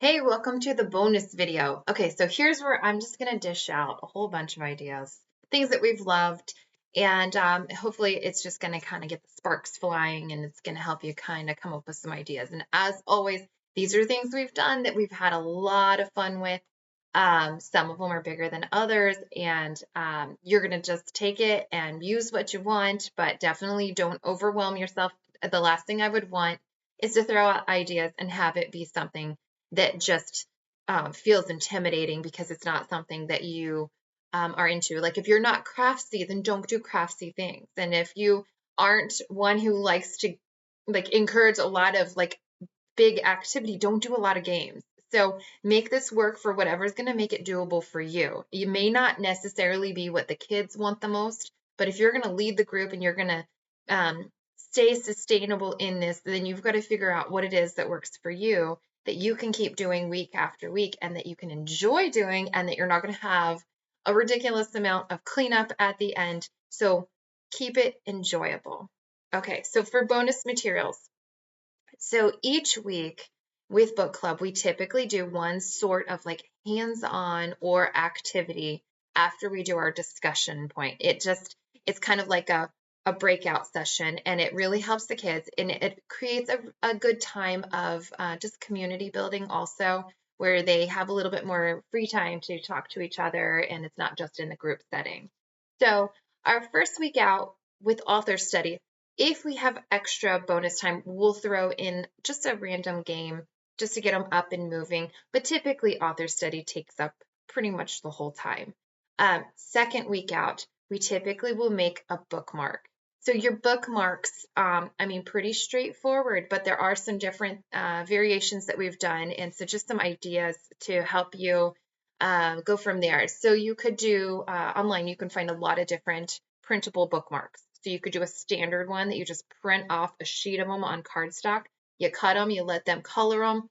Hey, welcome to the bonus video. Okay, so here's where I'm just going to dish out a whole bunch of ideas, things that we've loved, and hopefully it's just going to kind of get the sparks flying and it's going to help you kind of come up with some ideas. And as always, these are things we've done that we've had a lot of fun with. Some of them are bigger than others, and you're going to just take it and use what you want, but definitely don't overwhelm yourself. The last thing I would want is to throw out ideas and have it be something that just feels intimidating because it's not something that you are into. Like if you're not craftsy, then don't do craftsy things. And if you aren't one who likes to like encourage a lot of like big activity, don't do a lot of games. So make this work for whatever's going to make it doable for you. You may not necessarily be what the kids want the most, but if you're going to lead the group and you're going to stay sustainable in this, then you've got to figure out what it is that works for you, that you can keep doing week after week and that you can enjoy doing, and that you're not going to have a ridiculous amount of cleanup at the end. So keep it enjoyable. Okay, so for bonus materials, so each week with book club, we typically do one sort of like hands-on or activity after we do our discussion point. It's kind of like a breakout session, and it really helps the kids, and it creates a good time of just community building also, where they have a little bit more free time to talk to each other, and it's not just in the group setting. So our first week out with author study, if we have extra bonus time, we'll throw in just a random game just to get them up and moving. But typically, author study takes up pretty much the whole time. Second week out, we typically will make a bookmark. So your bookmarks, pretty straightforward, but there are some different variations that we've done. And so just some ideas to help you go from there. So you could do online, you can find a lot of different printable bookmarks. So you could do a standard one that you just print off a sheet of them on cardstock. You cut them, you let them color them.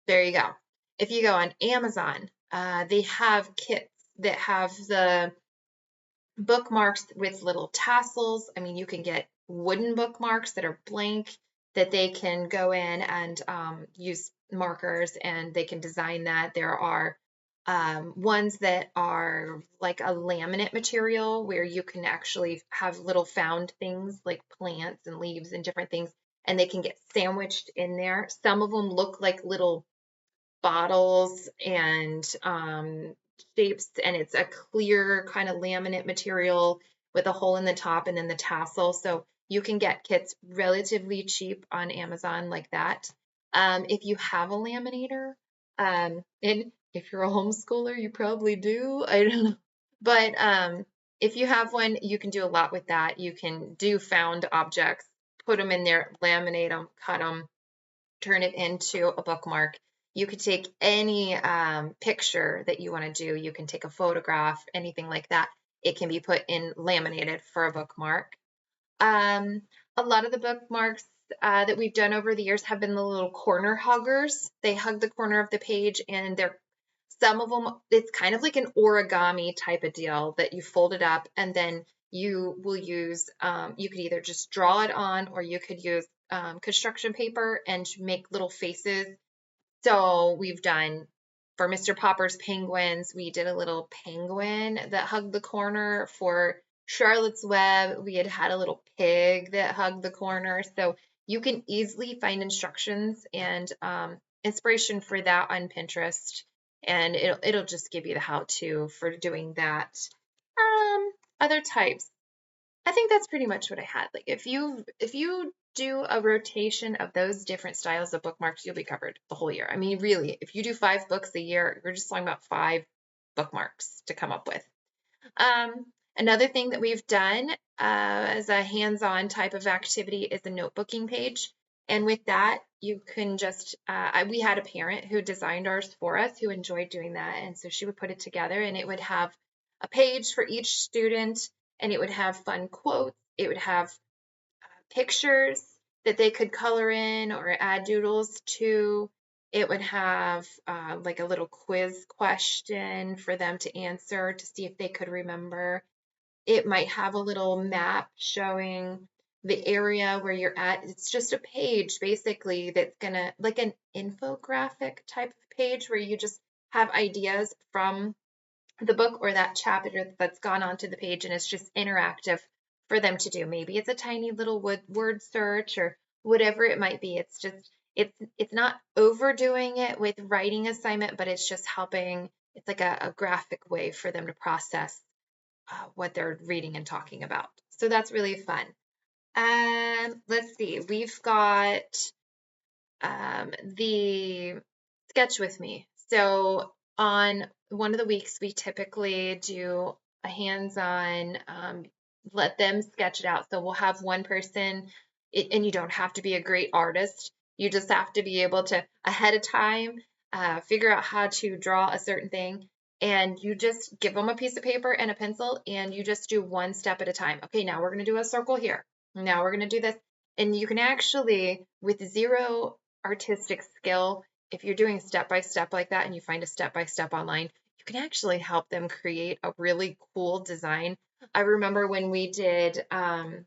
There you go. If you go on Amazon, they have kits that have the bookmarks with little tassels. I mean, you can get wooden bookmarks that are blank that they can go in and use markers and they can design that. There are ones that are like a laminate material where you can actually have little found things like plants and leaves and different things, and they can get sandwiched in there. Some of them look like little bottles and shapes, and it's a clear kind of laminate material with a hole in the top and then the tassel. So you can get kits relatively cheap on Amazon like that. If you have a laminator, and if you're a homeschooler, you probably do. I don't know. But if you have one, you can do a lot with that. You can do found objects, put them in there, laminate them, cut them, turn it into a bookmark. You could take any picture that you want to do. You can take a photograph, anything like that. It can be put in laminated for a bookmark. A lot of the bookmarks that we've done over the years have been the little corner huggers. They hug the corner of the page, and some of them, it's kind of like an origami type of deal that you fold it up and then you will use, you could either just draw it on or you could use construction paper and make little faces. So we've done for Mr. Popper's penguins, we did a little penguin that hugged the corner. For Charlotte's Web, we had a little pig that hugged the corner. So you can easily find instructions and inspiration for that on Pinterest, and it'll just give you the how-to for doing that. Other types, I think that's pretty much what I had. Like if you do a rotation of those different styles of bookmarks, you'll be covered the whole year. I mean, really, if you do 5 books a year, we're just talking about 5 bookmarks to come up with. Another thing that we've done as a hands-on type of activity is a notebooking page. And with that, you can just, we had a parent who designed ours for us who enjoyed doing that. And so she would put it together and it would have a page for each student, and it would have fun quotes. It would have pictures that they could color in or add doodles to. It would have like a little quiz question for them to answer to see if they could remember. It might have a little map showing the area where you're at. It's just a page basically that's gonna, like an infographic type of page where you just have ideas from the book or that chapter that's gone onto the page, and it's just interactive for them to do. Maybe it's a tiny little word search or whatever it might be. It's just it's not overdoing it with writing assignment, but it's just helping. It's like a graphic way for them to process what they're reading and talking about. So that's really fun. Let's see. We've got the sketch with me. So on one of the weeks, we typically do a hands-on, let them sketch it out. So we'll have one person, and you don't have to be a great artist. You just have to be able to, ahead of time, figure out how to draw a certain thing. And you just give them a piece of paper and a pencil, and you just do one step at a time. Okay, now we're going to do a circle here. Now we're going to do this. And you can actually, with zero artistic skill, if you're doing step by step like that and you find a step by step online, you can actually help them create a really cool design. I remember when we did the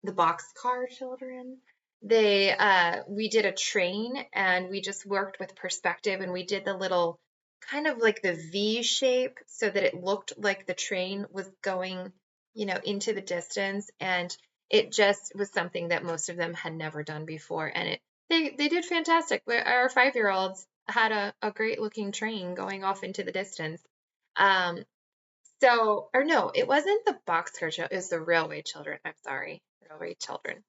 Boxcar Children, we did a train, and we just worked with perspective, and we did the little kind of like the V shape so that it looked like the train was going, into the distance. And it just was something that most of them had never done before. And they did fantastic. Our 5-year-olds had a great looking train going off into the distance. Or no, it wasn't the Boxcar Children, it was the Railway Children. I'm sorry, Railway Children.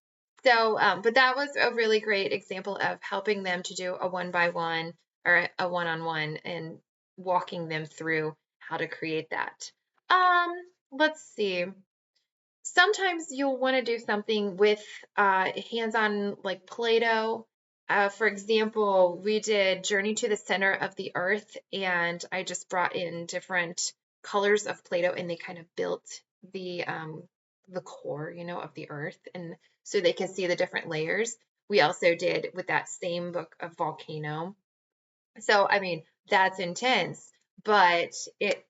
But that was a really great example of helping them to do a one by one or a one-on-one and walking them through how to create that. Let's see. Sometimes you'll want to do something with hands-on, like Play-Doh. For example, we did Journey to the Center of the Earth, and I just brought in different colors of Play-Doh, and they kind of built the core, of the Earth, and so they can see the different layers. We also did with that same book of Volcano. So, I mean, that's intense, but it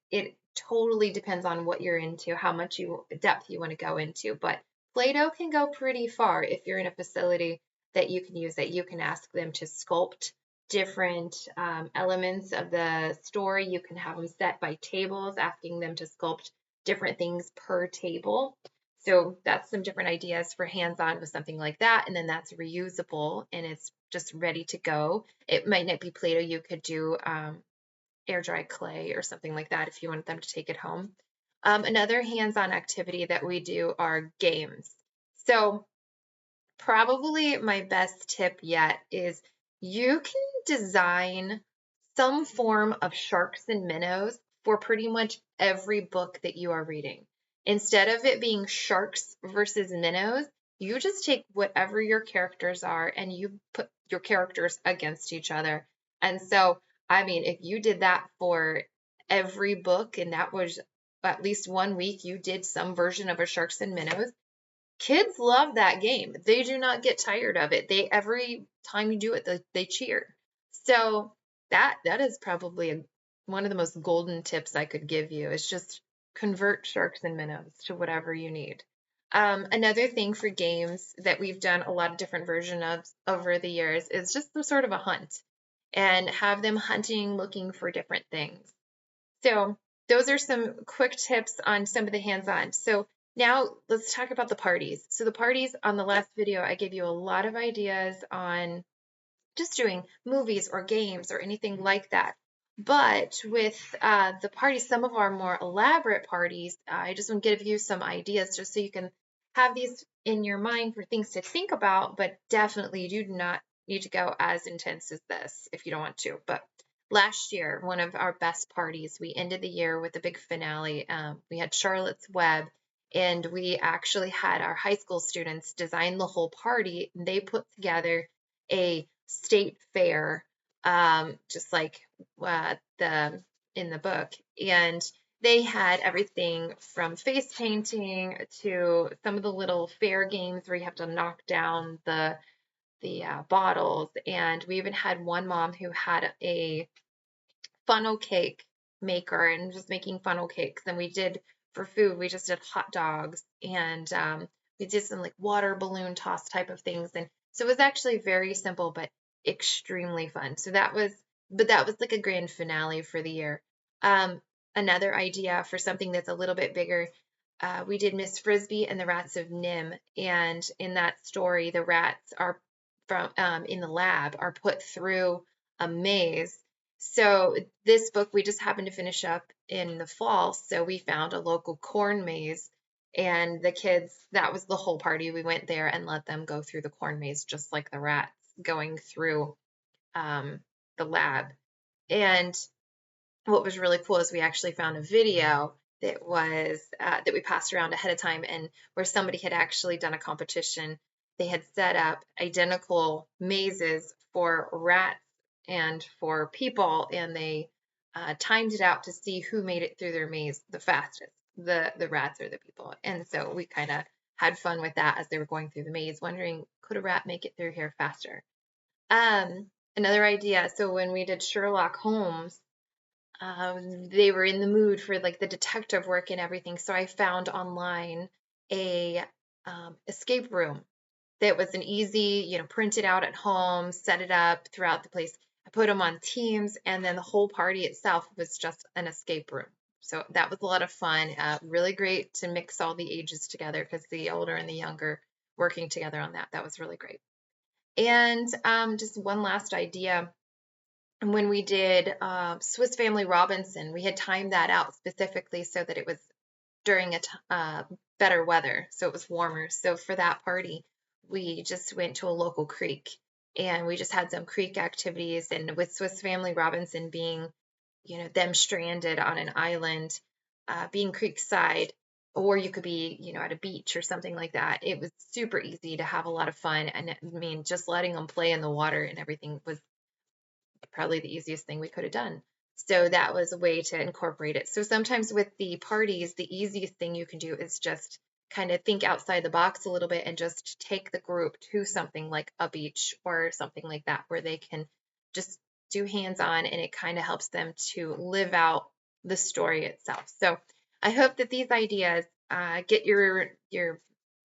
totally depends on what you're into, how much depth you want to go into. But Play-Doh can go pretty far if you're in a facility that you can use it. You can ask them to sculpt different elements of the story. You can have them set by tables, asking them to sculpt different things per table. So that's some different ideas for hands-on with something like that. And then that's reusable and it's just ready to go. It might not be Play-Doh. You could do air dry clay or something like that if you want them to take it home. Another hands-on activity that we do are games. So probably my best tip yet is you can design some form of sharks and minnows for pretty much every book that you are reading. Instead of it being sharks versus minnows, you just take whatever your characters are and you put your characters against each other. And so, I mean, if you did that for every book and that was at least one week, you did some version of a sharks and minnows, kids love that game. They do not get tired of it. Every time you do it, they cheer. So that is probably one of the most golden tips I could give you is just convert sharks and minnows to whatever you need. Another thing for games that we've done a lot of different versions of over the years is just some sort of a hunt and have them hunting, looking for different things. So those are some quick tips on some of the hands-on. So now let's talk about the parties. So the parties on the last video, I gave you a lot of ideas on just doing movies or games or anything like that. But with the parties, some of our more elaborate parties, I just want to give you some ideas just so you can have these in your mind for things to think about, but definitely you do not need to go as intense as this if you don't want to. But last year, one of our best parties, we ended the year with a big finale. We had Charlotte's Web, and we actually had our high school students design the whole party. They put together a state fair, just like in the book, and they had everything from face painting to some of the little fair games where you have to knock down the bottles, and we even had one mom who had a funnel cake maker and just making funnel cakes. And we did for food, we just did hot dogs and We did some like water balloon toss type of things. And so it was actually very simple, but extremely fun. But that was like a grand finale for the year. Um, Another idea for something that's a little bit bigger, we did Miss Frisbee and the Rats of Nim. And in that story, the rats are from in the lab are put through a maze. So this book we just happened to finish up in the fall. So we found a local corn maze, and the kids, that was the whole party. We went there and let them go through the corn maze just like the rats going through um, the lab. And what was really cool is we actually found a video that we passed around ahead of time, and where somebody had actually done a competition. They had set up identical mazes for rats and for people, and they timed it out to see who made it through their maze the fastest, the rats or the people. And so we kind of had fun with that as they were going through the maze, wondering, could a rat make it through here faster? Another idea. So when we did Sherlock Holmes, they were in the mood for like the detective work and everything. So I found online a escape room that was an easy, print it out at home, set it up throughout the place. I put them on Teams, and then the whole party itself was just an escape room. So that was a lot of fun. Really great to mix all the ages together, because the older and the younger working together on that. That was really great. And just one last idea. And when we did Swiss Family Robinson, we had timed that out specifically so that it was during better weather, so it was warmer. So for that party, we just went to a local creek, and we just had some creek activities. And with Swiss Family Robinson being, them stranded on an island, being creekside, or you could be, at a beach or something like that. It was super easy to have a lot of fun. And I mean, just letting them play in the water and everything was probably the easiest thing we could have done. So that was a way to incorporate it. So sometimes with the parties, the easiest thing you can do is just kind of think outside the box a little bit and just take the group to something like a beach or something like that, where they can just do hands-on, and it kind of helps them to live out the story itself. So I hope that these ideas get your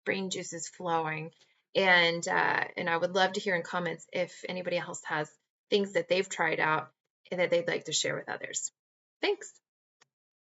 brain juices flowing, and I would love to hear in comments if anybody else has things that they've tried out and that they'd like to share with others. Thanks.